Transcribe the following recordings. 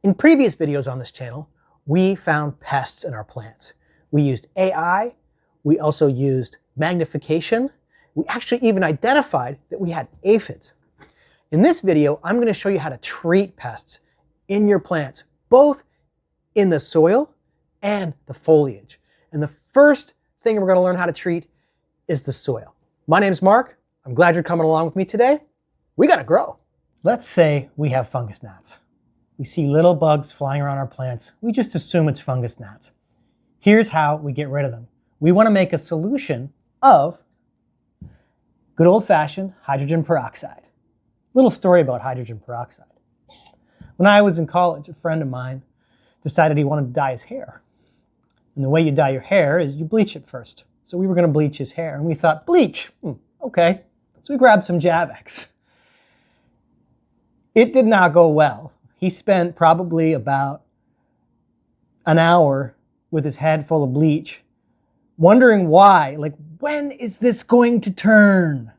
In previous videos on this channel, we found pests in our plants. We used AI, we also used magnification, we actually even identified that we had aphids. In this video, I'm going to show you how to treat pests in your plants, both in the soil and the foliage. And the first thing we're going to learn how to treat is the soil. My name's Mark. I'm glad you're coming along with me today. We got to grow. Let's say we have fungus gnats. We see little bugs flying around our plants. We just assume it's fungus gnats. Here's how we get rid of them. We want to make a solution of good old-fashioned hydrogen peroxide. Little story about hydrogen peroxide. When I was in college, a friend of mine decided he wanted to dye his hair. And the way you dye your hair is you bleach it first. So we were going to bleach his hair, and we thought, bleach, okay. So we grabbed some Javex. It did not go well. He spent probably about an hour with his head full of bleach, wondering why, like, when is this going to turn?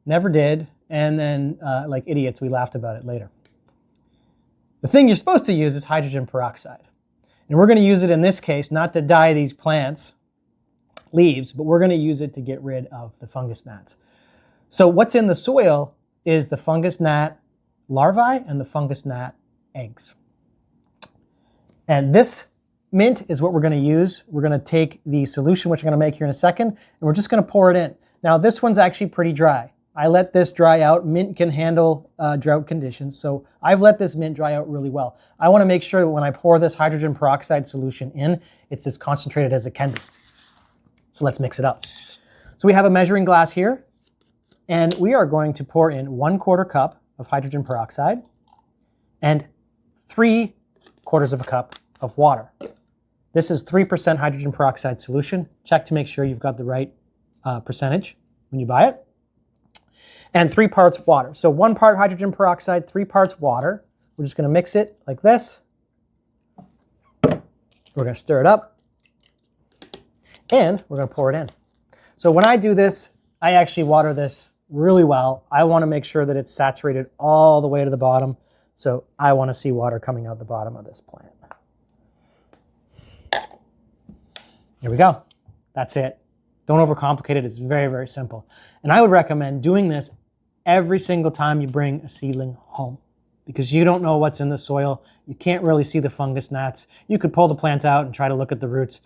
Never did. And then, like idiots, we laughed about it later. The thing you're supposed to use is hydrogen peroxide. And we're going to use it in this case, not to dye these plants leaves, but we're going to use it to get rid of the fungus gnats. So what's in the soil is the fungus gnat larvae and the fungus gnat eggs. And this mint is what we're going to use. We're going to take the solution, which I'm going to make here in a second, and we're just going to pour it in. Now this one's actually pretty dry. I let this dry out. Mint can handle drought conditions, so I've let this mint dry out really well. I want to make sure that when I pour this hydrogen peroxide solution in, it's as concentrated as it can be. So let's mix it up. So we have a measuring glass here, and we are going to pour in 1/4 cup of hydrogen peroxide and 3/4 of a cup of water. This is 3% hydrogen peroxide solution. Check to make sure you've got the right percentage when you buy it. And 3 parts water. So 1 part hydrogen peroxide, 3 parts water. We're just going to mix it like this. We're going to stir it up. And we're going to pour it in. So when I do this, I actually water this really well. I want to make sure that it's saturated all the way to the bottom. So I want to see water coming out the bottom of this plant. Here we go. That's it. Don't overcomplicate it. It's very, very simple. And I would recommend doing this every single time you bring a seedling home, because you don't know what's in the soil. You can't really see the fungus gnats. You could pull the plant out and try to look at the roots.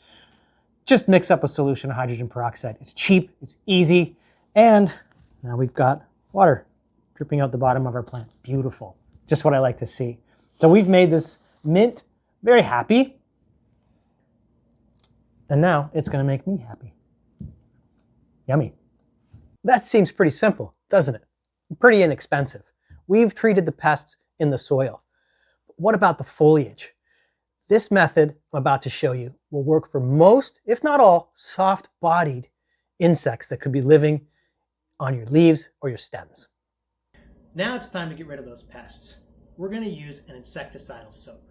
Just mix up a solution of hydrogen peroxide. It's cheap, it's easy, and now we've got water dripping out the bottom of our plant. Beautiful. Just what I like to see. So we've made this mint very happy, and now it's going to make me happy. Yummy. That seems pretty simple, doesn't it? Pretty inexpensive. We've treated the pests in the soil. But what about the foliage? This method I'm about to show you will work for most, if not all, soft-bodied insects that could be living on your leaves or your stems. Now it's time to get rid of those pests. We're going to use an insecticidal soap,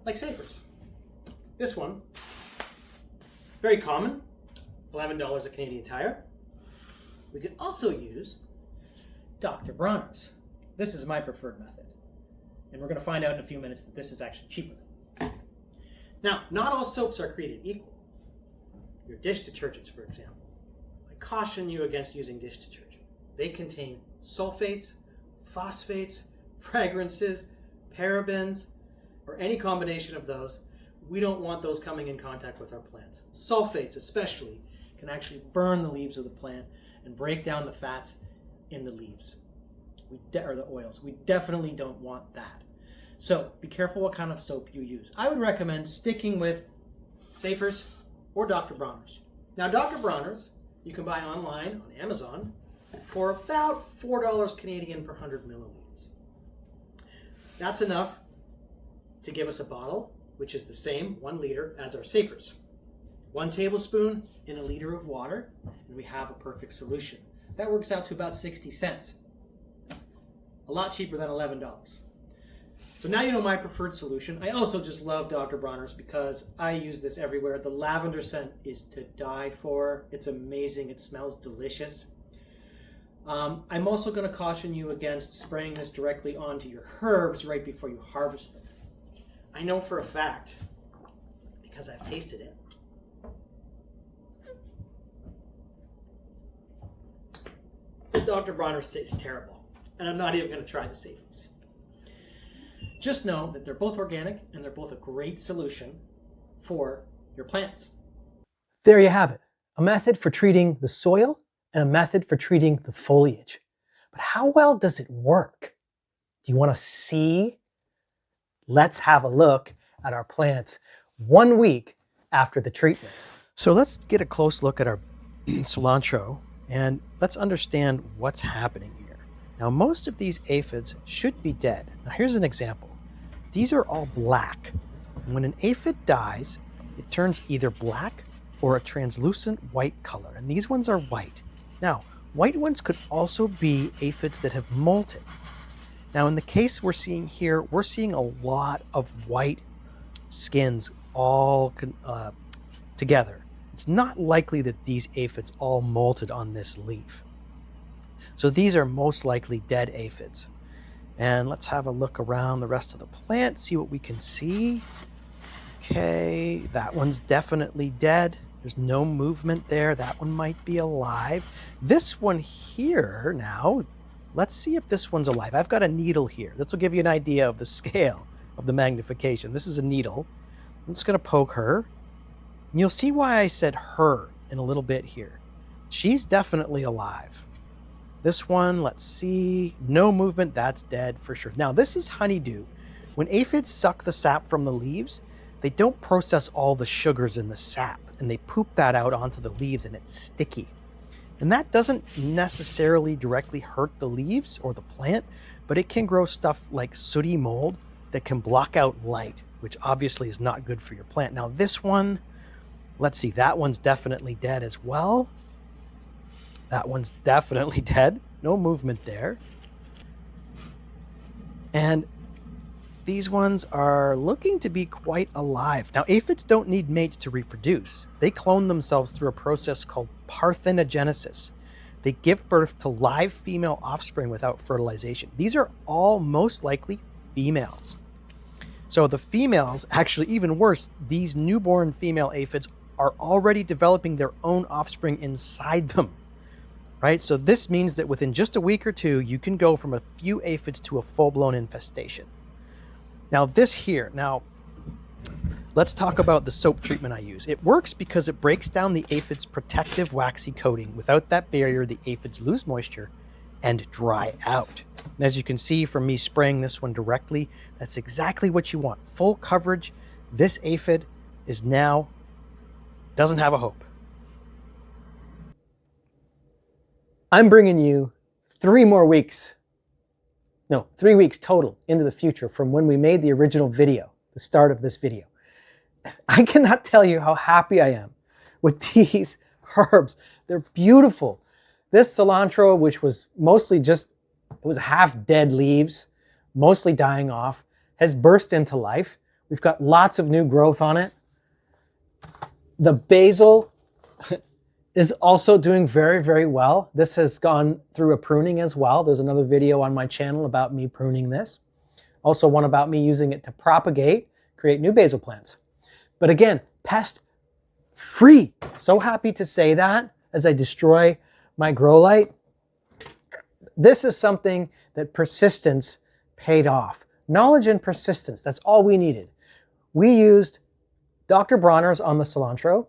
like Safer's. This one, very common, $11 at Canadian Tire. We could also use Dr. Bronner's. This is my preferred method. And we're going to find out in a few minutes that this is actually cheaper. Now, not all soaps are created equal. Your dish detergents, for example. I caution you against using dish detergent. They contain sulfates, phosphates, fragrances, parabens, or any combination of those. We don't want those coming in contact with our plants. Sulfates especially can actually burn the leaves of the plant and break down the fats in the leaves, or the oils. We definitely don't want that. So be careful what kind of soap you use. I would recommend sticking with Safer's or Dr. Bronner's. Now Dr. Bronner's you can buy online on Amazon for about $4 Canadian per 100 milliliters. That's enough to give us a bottle, which is the same 1 liter as our Safer's. 1 tablespoon in a liter of water, and we have a perfect solution. That works out to about 60 cents. A lot cheaper than $11. So now you know my preferred solution. I also just love Dr. Bronner's because I use this everywhere. The lavender scent is to die for. It's amazing. It smells delicious. I'm also going to caution you against spraying this directly onto your herbs right before you harvest them. I know for a fact, because I've tasted it, Dr. Bronner's tastes terrible, and I'm not even going to try the safes. Just know that they're both organic and they're both a great solution for your plants. There you have it, a method for treating the soil and a method for treating the foliage. But how well does it work? Do you want to see? Let's have a look at our plants 1 week after the treatment. So let's get a close look at our cilantro and let's understand what's happening here. Now, most of these aphids should be dead. Now, here's an example. These are all black. When an aphid dies, it turns either black or a translucent white color, and these ones are white. Now, white ones could also be aphids that have molted. Now, in the case we're seeing here, we're seeing a lot of white skins all together. It's not likely that these aphids all molted on this leaf. So these are most likely dead aphids. And let's have a look around the rest of the plant, see what we can see. Okay, that one's definitely dead. There's no movement there. That one might be alive. This one here now, let's see if this one's alive. I've got a needle here. This will give you an idea of the scale of the magnification. This is a needle. I'm just going to poke her. And you'll see why I said her in a little bit here. She's definitely alive. This one, let's see. No movement. That's dead for sure. Now, this is honeydew. When aphids suck the sap from the leaves, they don't process all the sugars in the sap, and they poop that out onto the leaves, and it's sticky. And that doesn't necessarily directly hurt the leaves or the plant, but it can grow stuff like sooty mold that can block out light, which obviously is not good for your plant. Now, this one, let's see, that one's definitely dead as well. That one's definitely dead. No movement there. And these ones are looking to be quite alive. Now, aphids don't need mates to reproduce. They clone themselves through a process called parthenogenesis. They give birth to live female offspring without fertilization. These are all most likely females. So the females, actually even worse, these newborn female aphids are already developing their own offspring inside them, right? So this means that within just a week or two, you can go from a few aphids to a full-blown infestation. Now this here, let's talk about the soap treatment I use. It works because it breaks down the aphid's protective waxy coating. Without that barrier, the aphids lose moisture and dry out. And as you can see from me spraying this one directly, that's exactly what you want. Full coverage. This aphid is now, doesn't have a hope. I'm bringing you 3 weeks total into the future from when we made the original video, the start of this video. I cannot tell you how happy I am with these herbs. They're beautiful. This cilantro, which was mostly it was half dead leaves, mostly dying off, has burst into life. We've got lots of new growth on it. The basil is also doing very, very well. This has gone through a pruning as well. There's another video on my channel about me pruning this. Also one about me using it to propagate, create new basil plants. But again, pest-free. So happy to say that as I destroy my grow light. This is something that persistence paid off. Knowledge and persistence, that's all we needed. We used Dr. Bronner's on the cilantro,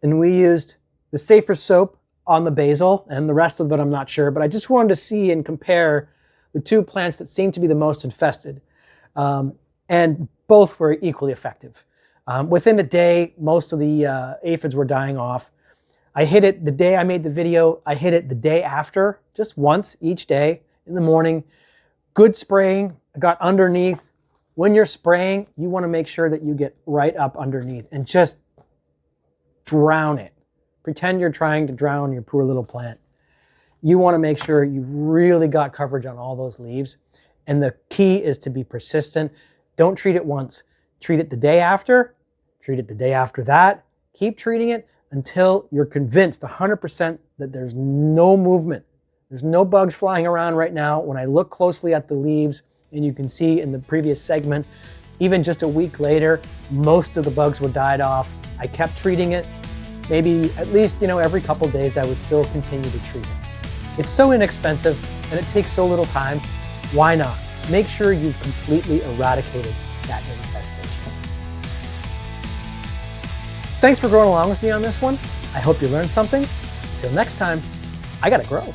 and we used the safer soap on the basil, and the rest of it I'm not sure, but I just wanted to see and compare the 2 plants that seem to be the most infested, and both were equally effective. Within a day, most of the aphids were dying off. I hit it the day I made the video. I hit it the day after, just once each day in the morning. Good spraying. I got underneath. When you're spraying, you want to make sure that you get right up underneath and just drown it. Pretend you're trying to drown your poor little plant. You want to make sure you really got coverage on all those leaves. And the key is to be persistent. Don't treat it once. Treat it the day after. Treat it the day after that. Keep treating it until you're convinced 100% that there's no movement There's no bugs flying around right now. When I look closely at the leaves, and you can see in the previous segment, even just a week later, most of the bugs were died off. I kept treating it. Maybe at least, every couple days I would still continue to treat it. It's so inexpensive and it takes so little time. Why not? Make sure you've completely eradicated that infestation. Thanks for growing along with me on this one. I hope you learned something. Until next time, I gotta grow.